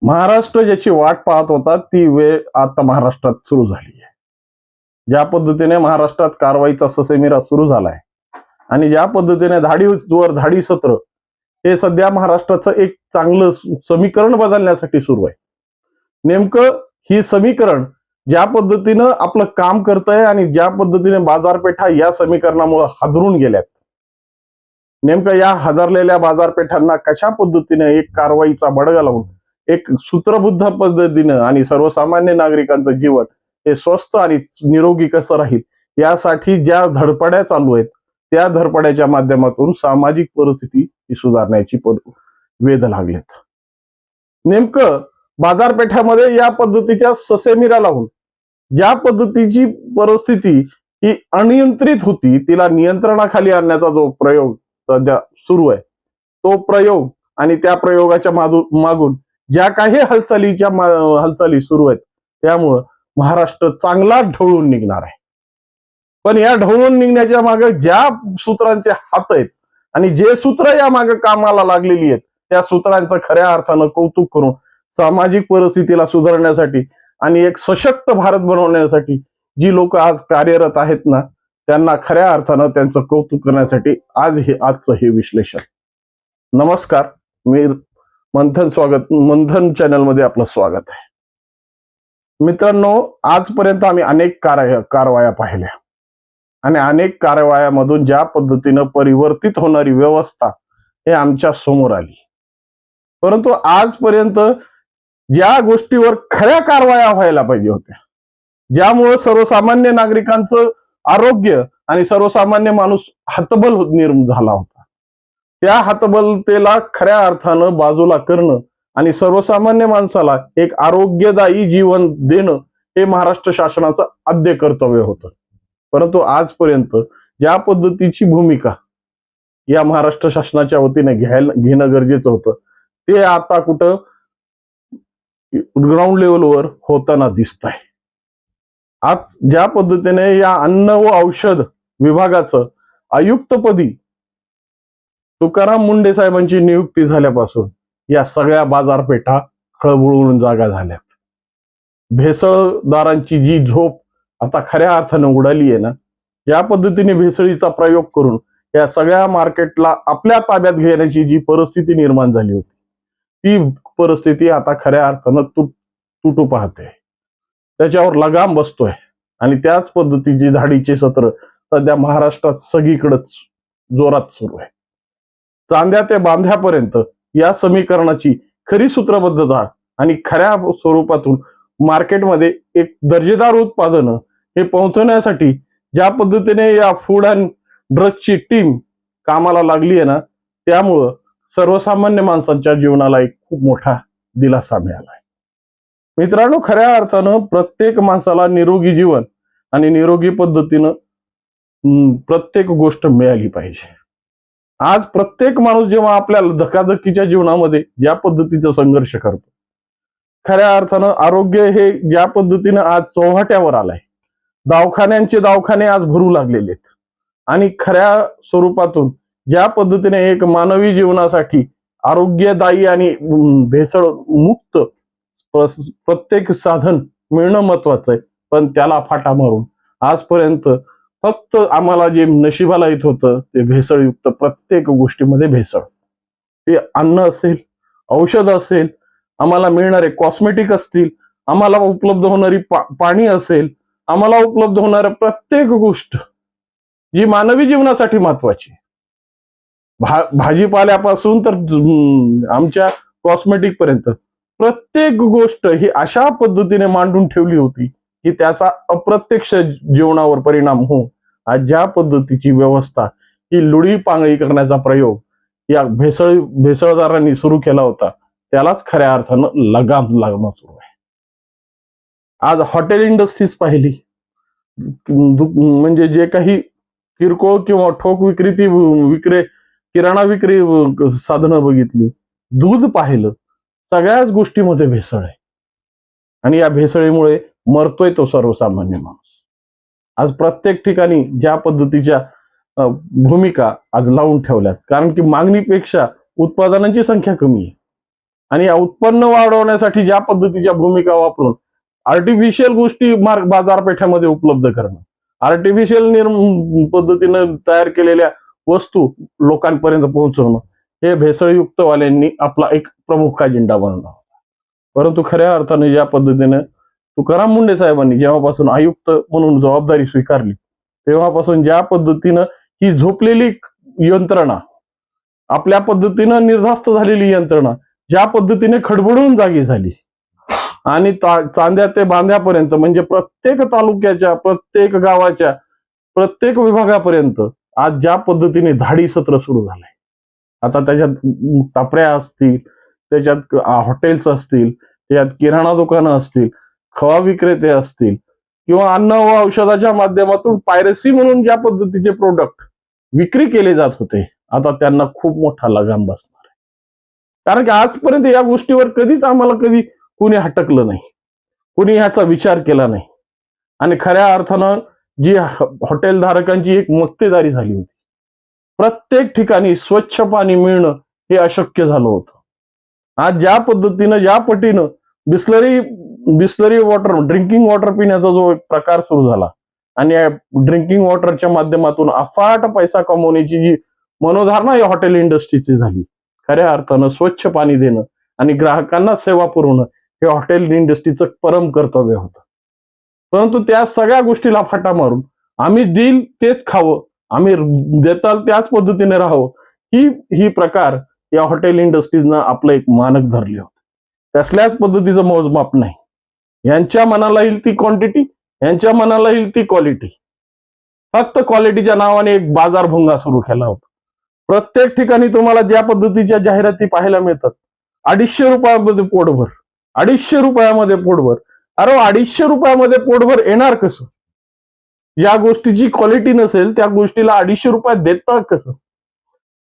महाराष्ट्र ज्याची वाट पाहत होता ती वेळ आता महाराष्ट्रात सुरू झाली आहे. ज्या पद्धतीने महाराष्ट्रात कारवाईचा ससेमिरा सुरू झालाय आणि ज्या पद्धतीने धाडीवर धाडी सत्र हे सध्या महाराष्ट्राचं एक चांगलं समीकरण बदलण्यासाठी सुरू आहे. नेमकं ही समीकरण ज्या पद्धतीनं आपलं काम करतंय आणि ज्या पद्धतीने बाजारपेठा या समीकरणामुळे हादरून गेल्यात, नेमकं या हादरलेल्या बाजारपेठांना कशा पद्धतीने एक कारवाईचा बडगा लावून एक सूत्रबद्ध पद्धतीनं आणि सर्वसामान्य नागरिकांचं जीवन हे स्वस्थ आणि निरोगी कसं राहील यासाठी ज्या धडपड्या चालू आहेत त्या धडपड्याच्या माध्यमातून सामाजिक परिस्थिती ही सुधारण्याची वेध लागलेत. नेमकं बाजारपेठामध्ये या पद्धतीच्या ससेमिरा लावून ज्या पद्धतीची परिस्थिती ही अनियंत्रित होती तिला नियंत्रणाखाली आणण्याचा जो प्रयोग सध्या सुरू आहे तो प्रयोग आणि त्या प्रयोगाच्या मागून ज्या काही हालचाली सुरू आहेत त्यामुळं महाराष्ट्र चांगला ढवळून निघणार आहे. पण या ढवळून निघण्याच्या मागे ज्या सूत्रांचे हात आहेत आणि जे सूत्र या मागे कामाला लागलेली आहेत त्या सूत्रांचं खऱ्या अर्थानं कौतुक करून सामाजिक परिस्थितीला सुधारण्यासाठी आणि एक सशक्त भारत बनवण्यासाठी जी लोक आज कार्यरत आहेत ना त्यांना खऱ्या अर्थानं त्यांचं कौतुक करण्यासाठी आजचं हे विश्लेषण. नमस्कार, मी मंथन चॅनलमध्ये आपलं स्वागत आहे. मित्रांनो, आजपर्यंत आम्ही अनेक कारवाया पाहिल्या आणि अनेक कारवायामधून ज्या पद्धतीनं परिवर्तित होणारी व्यवस्था हे आमच्या समोर आली, परंतु आजपर्यंत ज्या गोष्टीवर खऱ्या कारवाया व्हायला पाहिजे होत्या, ज्यामुळे सर्वसामान्य नागरिकांचं आरोग्य आणि सर्वसामान्य माणूस हतबल झाला होता, त्या हतबलतेला खऱ्या अर्थानं बाजूला करणं आणि सर्वसामान्य माणसाला एक आरोग्यदायी जीवन देणं हे महाराष्ट्र शासनाचं आद्य कर्तव्य होतं. परंतु आजपर्यंत ज्या पद्धतीची भूमिका या महाराष्ट्र शासनाच्या वतीने घेणं गरजेचं होतं ते आता कुठं ग्राउंड लेवलवर होताना दिसत आहे. आज ज्या पद्धतीने या अन्न व औषध विभागाचं आयुक्तपदी तुकाराम मुंडे साहेबांची नियुक्ती झाल्यापासून या सगळ्या बाजारपेठा खळबळून जागा झाल्यात. भेसळदारांची जी झोप आता खऱ्या अर्थानं उडाली आहे ना, या पद्धतीने भेसळीचा प्रयोग करून या सगळ्या मार्केटला आपल्या ताब्यात घेण्याची जी परिस्थिती निर्माण झाली होती ती परिस्थिती आता खऱ्या अर्थानं तुटू पाहते, त्याच्यावर लगाम बसतोय आणि त्याच पद्धतीची धाडीचे सत्र सध्या महाराष्ट्रात सगळीकडेच जोरात सुरू आहे. चांद्या ते बांध्यापर्यंत या समीकरणाची खरी सूत्रबद्धता आणि खऱ्या स्वरूपातून मार्केटमध्ये एक दर्जेदार उत्पादनं हे पोहोचवण्यासाठी ज्या पद्धतीने या फूड अँड ड्रगची टीम कामाला लागली आहे ना, त्यामुळं सर्वसामान्य माणसांच्या जीवनाला एक खूप मोठा दिलासा मिळाला आहे. मित्रांनो, खऱ्या अर्थानं प्रत्येक माणसाला निरोगी जीवन आणि निरोगी पद्धतीनं प्रत्येक गोष्ट मिळाली पाहिजे. आज प्रत्येक माणूस जेव्हा आपल्या धकाधकीच्या जीवनामध्ये ज्या पद्धतीचा संघर्ष करतो, खऱ्या अर्थानं आरोग्य हे ज्या पद्धतीनं आज चौहाट्यावर आलंय, दवाखाने आज भरू लागलेले आहेत आणि खऱ्या स्वरूपातून ज्या पद्धतीने एक मानवी जीवनासाठी आरोग्यदायी आणि भेसळ मुक्त प्रत्येक साधन मिळणं महत्वाचं आहे, पण त्याला फाटा मारून आजपर्यंत फक्त आम्हाला जे नशिबाला येत होतं ते भेसळयुक्त प्रत्येक गोष्टीमध्ये भेसळ. ते अन्न असेल, औषध असेल, आम्हाला मिळणारे कॉस्मेटिक असतील, आम्हाला उपलब्ध होणारी पाणी असेल, आम्हाला उपलब्ध होणाऱ्या प्रत्येक गोष्ट जी मानवी जीवनासाठी महत्वाची, भाजीपाल्यापासून तर आमच्या कॉस्मेटिक पर्यंत प्रत्येक गोष्ट ही अशा पद्धतीने मांडून ठेवली होती की त्याचा अप्रत्यक्ष जीवनावर परिणाम होऊन आज ज्या पद्धतीची व्यवस्था ही लुडी पांगळी करण्याचा प्रयोग या भेसळदारांनी सुरू केला होता त्यालाच खऱ्या अर्थानं लगाम लागणं सुरू आहे. आज हॉटेल इंडस्ट्रीज पाहिली, म्हणजे जे काही किरकोळ किंवा ठोक किराणा विक्री साधनं बघितली, दूध पाहिलं, सगळ्याच गोष्टीमध्ये भेसळ आहे आणि या भेसळीमुळे मरतोय तो सर्वसामान्य माणूस. आज प्रत्येक ठिकाणी ज्या पद्धतीच्या भूमिका आज लावून ठेवल्यात, कारण की मागणीपेक्षा उत्पादनांची संख्या कमी आहे. आणि या उत्पन्न वाढवण्यासाठी ज्या पद्धतीच्या भूमिका वापरून आर्टिफिशियल गोष्टी बाजारपेठेमध्ये उपलब्ध करणं, आर्टिफिशियल पद्धतीनं तयार केलेल्या वस्तू लोकांपर्यंत पोहोचवणं, हे भेसळयुक्तवाल्यांनी आपला एक प्रमुख अजेंडा बनवला. परंतु खऱ्या अर्थाने ज्या पद्धतीने तुकाराम मुंडे साहेबांनी जेव्हापासून आयुक्त म्हणून जबाबदारी स्वीकारली तेव्हापासून ज्या पद्धतीनं ही झोपलेली यंत्रणा, आपल्या पद्धतीनं निर्धास्त झालेली यंत्रणा ज्या पद्धतीने खडबडून जागी झाली आणि चांद्या ते बांध्यापर्यंत म्हणजे प्रत्येक तालुक्याच्या, प्रत्येक गावाच्या, प्रत्येक विभागापर्यंत आज ज्या पद्धतीने धाडी सत्र सुरू झालंय. आता त्याच्यात टापऱ्या असतील, त्याच्यात हॉटेल्स असतील, त्याच्यात किराणा दुकानं असतील, खवा विक्रेते असतील किंवा अन्न व औषधाच्या माध्यमातून पायरसी म्हणून ज्या पद्धतीचे प्रोडक्ट विक्री केले जात होते, आता त्यांना खूप मोठा लगाम बसणार आहे. कारण की आजपर्यंत या गोष्टीवर कधीच आम्हाला कधी कुणी हटकलं नाही, कुणी ह्याचा विचार केला नाही. आणि खऱ्या अर्थानं जी हॉटेल धारकांची एक मक्तेदारी झाली होती, प्रत्येक ठिकाणी स्वच्छ पाणी मिळणं हे अशक्य झालं होतं. आज ज्या पद्धतीनं, ज्या पटीनं बिस्लरी वॉटर, ड्रिंकिंग वॉटर पिण्याचा जो एक प्रकार सुरू झाला आणि या ड्रिंकिंग वॉटरच्या माध्यमातून अफाट पैसा कमवण्याची जी मनोधारणा या हॉटेल इंडस्ट्रीची झाली, खऱ्या अर्थानं स्वच्छ पाणी देणं आणि ग्राहकांना सेवा पुरवणं हे हॉटेल इंडस्ट्रीचं परम कर्तव्य होतं. परंतु त्या सगळ्या गोष्टीला फाटा मारून आम्ही देईल तेच खावं, आम्ही देताल त्याच पद्धतीने राहावं, ही प्रकार या हॉटेल इंडस्ट्रीजनं आपलं एक मानक धरले होते. कसल्याच पद्धतीचं मोजमाप नाही. यांच्या मनाला येईल ती क्वांटिटी, यांच्या मनाला येईल ती क्वालिटी. फक्त क्वालिटीच्या नावाने एक बाजार भोंगा सुरू केला होता. प्रत्येक ठिकाणी तुम्हाला ज्या पद्धतीच्या जाहिराती पाहायला मिळतात, 250 रुपयामध्ये पोटभर, 250 रुपयामध्ये पोटभर. अरे 250 रुपयामध्ये पोटभर येणार कसं? ज्या गोष्टीची क्वालिटी नसेल त्या गोष्टीला 250 रुपयात देतात कसं?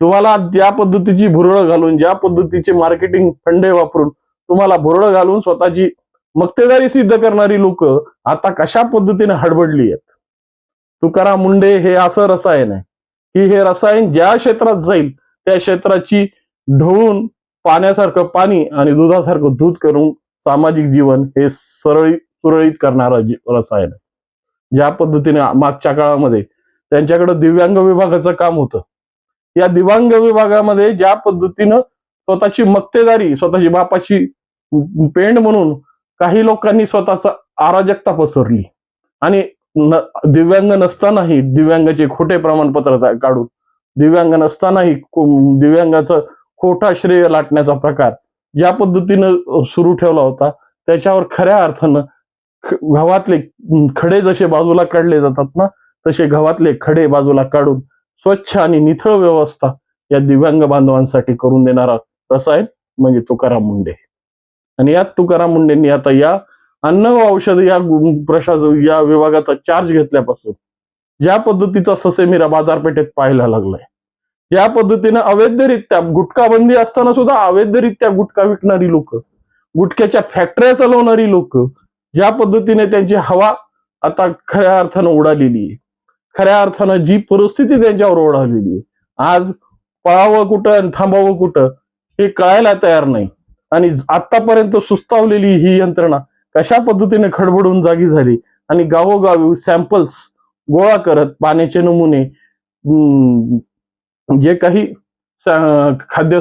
तुम्हाला ज्या पद्धतीची भुरळं घालून, ज्या पद्धतीचे मार्केटिंग फंडे वापरून तुम्हाला भुरळं घालून स्वतःची मक्तेदारी सिद्ध करणारी लोक आता कशा पद्धतीने हडबडली आहेत. तुकाराम मुंडे हे असं रसायन आहे की हे रसायन ज्या क्षेत्रात जाईल त्या क्षेत्राची ढवळून पाण्यासारखं पाणी आणि दुधासारखं दूध करून सामाजिक जीवन हे सुरळीत करणारं रसायन आहे. ज्या पद्धतीने मागच्या काळामध्ये त्यांच्याकडे दिव्यांग विभागाचं काम होतं, या दिव्यांग विभागामध्ये ज्या पद्धतीनं स्वतःची मक्तेदारी, स्वतःची बापाची पेंड म्हणून काही लोकांनी स्वतःचा अराजकता पसरली आणि दिव्यांग नसतानाही दिव्यांगाचे खोटे प्रमाणपत्र काढून, दिव्यांग नसतानाही दिव्यांगाचं खोटा श्रेय लाटण्याचा प्रकार ज्या पद्धतीनं सुरू ठेवला होता, त्याच्यावर खऱ्या अर्थानं गव्हातले खडे जसे बाजूला काढले जातात ना, तसे गव्हातले खडे बाजूला काढून स्वच्छ आणि निथळ व्यवस्था या दिव्यांग बांधवांसाठी करून देणारा रसायन म्हणजे तुकाराम मुंडे. आणि यात तुकाराम मुंडेंनी आता या अन्न व औषध या विभागाचा चार्ज घेतल्यापासून ज्या पद्धतीचा ससेमिरा बाजारपेठेत पाहायला लागलाय, ज्या पद्धतीनं अवैधरित्या गुटखा बंदी असताना सुद्धा अवैधरित्या गुटखा विकणारी लोक, गुटख्याच्या फॅक्टऱ्या चालवणारी लोक, ज्या पद्धतीने त्यांची हवा आता खऱ्या अर्थानं उडालेली आहे, खऱ्या अर्थानं जी परिस्थिती त्यांच्यावर ओढावलेली आहे, आज पळावं कुठं आणि थांबावं कुठं हे कळायला तयार नाही. आणि आतापर्यंत सुस्तावलेली ही यंत्रणा कशा पद्धतीने खडबडून जागी झाली आणि गावोगावी सॅम्पल्स गोळा करत पाण्याचे नमुने, जे काही खाद्य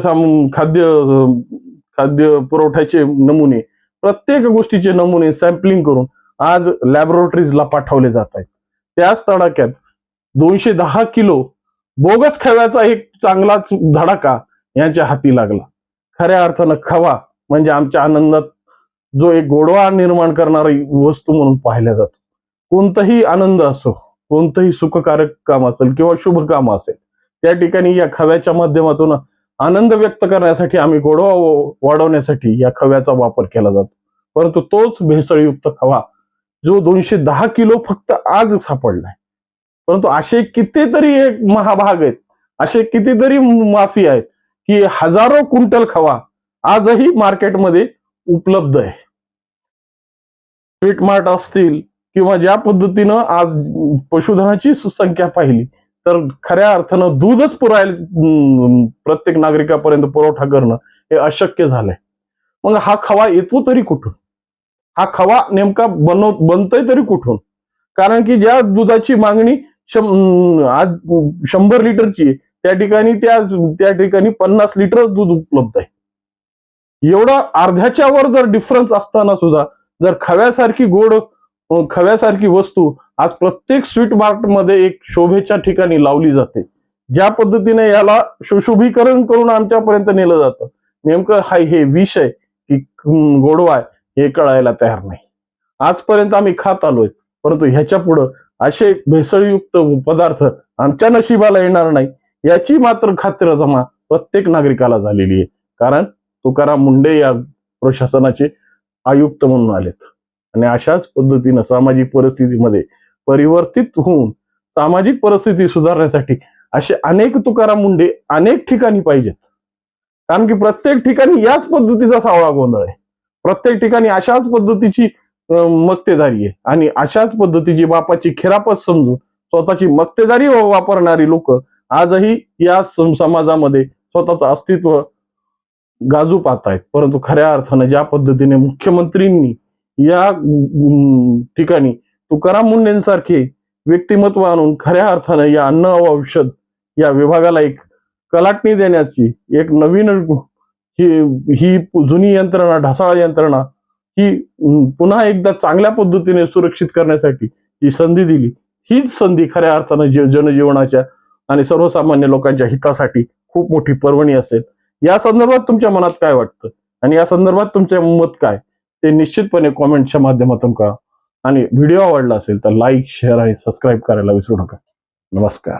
पुरवठ्याचे नमुने, प्रत्येक गोष्टीचे नमुने सॅम्पलिंग करून आज लॅबोरेटरीजला पाठवले जात आहेत. त्याच तडाख्यात 210 किलो बोगस खव्याचा एक चांगलाच धडाका यांच्या हाती लागला. खऱ्या अर्थानं खवा म्हणजे आमच्या आनंदात जो एक गोडवा निर्माण करणारी वस्तू म्हणून पाहिला जातो. कोणताही आनंद असो, कोणतंही सुखकारक काम असेल किंवा शुभ काम असेल, त्या ठिकाणी या खव्याच्या माध्यमातून आनंद व्यक्त करण्यासाठी आम्ही गोडवा वाढवण्यासाठी या खव्याचा वापर केला जातो. परंतु तोच भेसळयुक्त खवा जो 210 किलो फक्त आज सापडलाय. परंतु असे कितीतरी एक महाभाग आहेत, असे कितीतरी माफी आहेत की हजारो क्विंटल खवा आजही मार्केटमध्ये उपलब्ध आहे. स्वीटमार्ट असतील किंवा ज्या पद्धतीनं आज पशुधनाची संख्या पाहिली तर खऱ्या अर्थानं दूधच प्रत्येक नागरिकापर्यंत पुरवठा करणं हे अशक्य झालंय. मग हा खवा येतो तरी कुठून? हा खवा नेमका बनतोय तरी कुठून? कारण की ज्या दुधाची मागणी आज 100 लिटरची, त्या ठिकाणी 50 लिटर दूध उपलब्ध आहे. एवढा अर्ध्याच्या वर जर डिफरन्स असताना सुद्धा जर खव्यासारखी वस्तू आज प्रत्येक स्वीट मार्ट मध्ये एक शोभेच्या ठिकाणी लावली जाते, ज्या पद्धतीने याला सुशोभीकरण करून आमच्यापर्यंत नेलं जातं, नेमकं हे विष आहे की गोडवा आहे हे कळायला तयार नाही. आजपर्यंत आम्ही खात आलोय, परंतु ह्याच्या पुढं असे भेसळयुक्त पदार्थ आमच्या नशिबाला येणार नाही याची मात्र खात्रीजमा प्रत्येक नागरिकाला झालेली आहे. कारण तुकाराम मुंढे या प्रशासनाचे आयुक्त म्हणून आलेत आणि अशाच पद्धतीनं सामाजिक परिस्थितीमध्ये परिवर्तित होऊन सामाजिक परिस्थिती सुधारण्यासाठी असे अनेक तुकाराम मुंढे अनेक ठिकाणी पाहिजेत. कारण की प्रत्येक ठिकाणी याच पद्धतीचा सावळा गोंधळ आहे, प्रत्येक ठिकाणी अशाच पद्धतीची मक्तेदारी आहे आणि अशाच पद्धतीची बापाची खिरापत समजून स्वतःची मक्तेदारी वापरणारी लोक आजही या समाजामध्ये स्वतःचं अस्तित्व गाजू पाहत आहेत. परंतु खऱ्या अर्थानं ज्या पद्धतीने मुख्यमंत्रींनी या ठिकाणी तुकाराम मुंढेंसारखे व्यक्तिमत्व आणून खऱ्या अर्थानं या अन्न व औषध या विभागाला एक कलाटणी देण्याची, एक नवीन ही जुनी यंत्रणा, ढासाळ यंत्रणा ही पुन्हा एकदा चांगल्या पद्धतीने सुरक्षित करण्यासाठी जी संधी दिली, हीच संधी खऱ्या अर्थानं जनजीवनाच्या आणि सर्वसामान्य लोकांच्या हितासाठी खूप मोठी पर्वणी असेल. या संदर्भात तुमच्या मनात काय वाटतं आणि या संदर्भात तुमचे मत काय ते निश्चितपणे कॉमेंटच्या माध्यमातून करा. आणि व्हिडिओ आवडला असेल तर लाईक, शेअर आणि सबस्क्राईब करायला विसरू नका. नमस्कार.